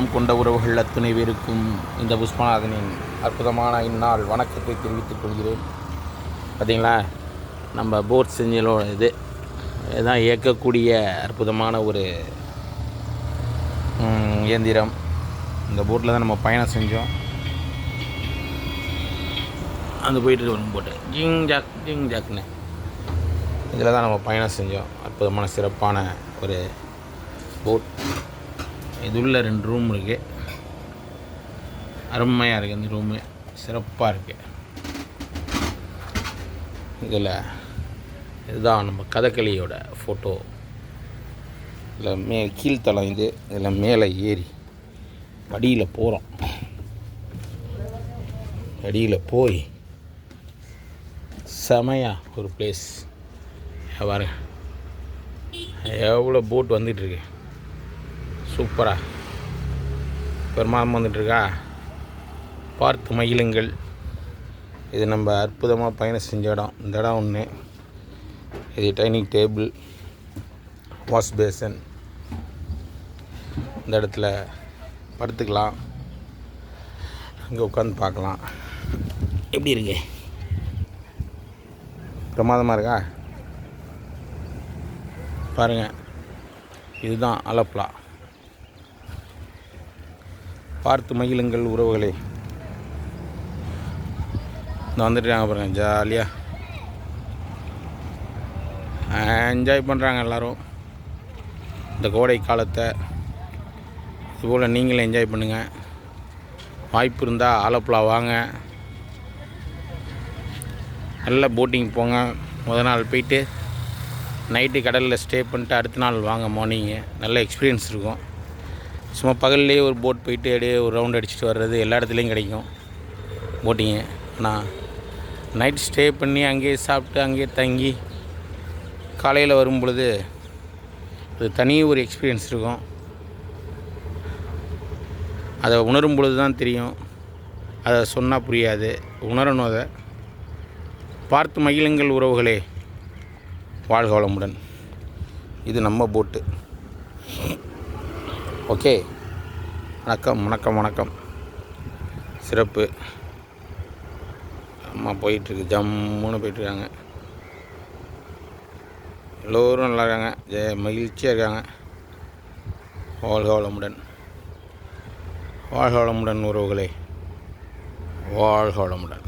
உள்ளம் கொண்ட உறவுகள் அத்துணை பேருக்கும் இந்த புஷ்பநாதனின் அற்புதமான இந்நாள் வணக்கத்தை தெரிவித்துக் கொள்கிறேன். பார்த்திங்களா, நம்ம போட் செஞ்சலோட இதுதான் இயக்கக்கூடிய அற்புதமான ஒரு இயந்திரம். இந்த போட்டில் தான் நம்ம பயணம் செஞ்சோம். அந்த போயிட்டு வரும் போட்டு ஜிங் ஜாக்னு இதில் தான் நம்ம பயணம் செஞ்சோம். அற்புதமான சிறப்பான ஒரு போட். இதுள்ள 2 ரூம் இருக்குது. அருமையாக இருக்குது. இந்த ரூமு சிறப்பாக இருக்குது. இதில் இதுதான் நம்ம கதகளியோட ஃபோட்டோ. இதில் கீழ்த்தளம் இதில் மேலே ஏறி படியில் போகிறோம். படியில் போய் செமையாக ஒரு பிளேஸ் பாருங்க. எவ்வளோ போட் வந்துட்டுருக்கு. சூப்பராக பெருமாள் வந்துட்டுருக்கா. பார்த்து மகிழுங்கள். இது நம்ம அற்புதமாக பயணம் செஞ்ச இடம். இந்த இடம் ஒன்று. இது டைனிங் டேபிள், வாஷ் பேசன். இந்த இடத்துல படுத்துக்கலாம். அங்கே உட்காந்து பார்க்கலாம். எப்படி இருக்கு? பிரமாதமாக இருக்கா? பாருங்கள், இதுதான் அலப்லா. பார்த்து மகிழுங்கள் உறவுகளே. இந்த வந்துட்டுருக்காங்க பாருங்கள். ஜாலியாக என்ஜாய் பண்ணுறாங்க எல்லோரும் இந்த கோடை காலத்தை. இதுபோல் நீங்களும் என்ஜாய் பண்ணுங்கள். வாய்ப்பு இருந்தால் ஆலப்புழா வாங்க. நல்ல போட்டிங் போங்க. முதல் நாள் போயிட்டு நைட்டு கடலில் ஸ்டே பண்ணிட்டு அடுத்த நாள் வாங்க மார்னிங்கு. நல்ல எக்ஸ்பீரியன்ஸ் இருக்கும். சும்மா பகல்லையே ஒரு போட் போயிட்டு அப்படியே ஒரு ரவுண்ட் அடிச்சுட்டு வர்றது எல்லா இடத்துலையும் கிடைக்கும் போட்டிங்கு. ஆனால் நைட் ஸ்டே பண்ணி அங்கேயே சாப்பிட்டு அங்கேயே தங்கி காலையில் வரும் பொழுது அது தனி ஒரு எக்ஸ்பீரியன்ஸ் இருக்கும். அதை உணரும் பொழுது தான் தெரியும். அதை சொன்னால் புரியாது. உணரணும். அதை பார்த்து மகிழுங்கள் உறவுகளே. வாழ்க வளமுடன். இது நம்ம போட்டு. ஓகே, வணக்கம். சிறப்பு. அம்மா போயிட்டுருக்கு. ஜம்முன்னு போயிட்டுருக்காங்க. எல்லோரும் நல்லா இருக்காங்க. மகிழ்ச்சியாக இருக்காங்க. வாழ்க வளமுடன் உறவுகளே. வாழ்க வளமுடன்.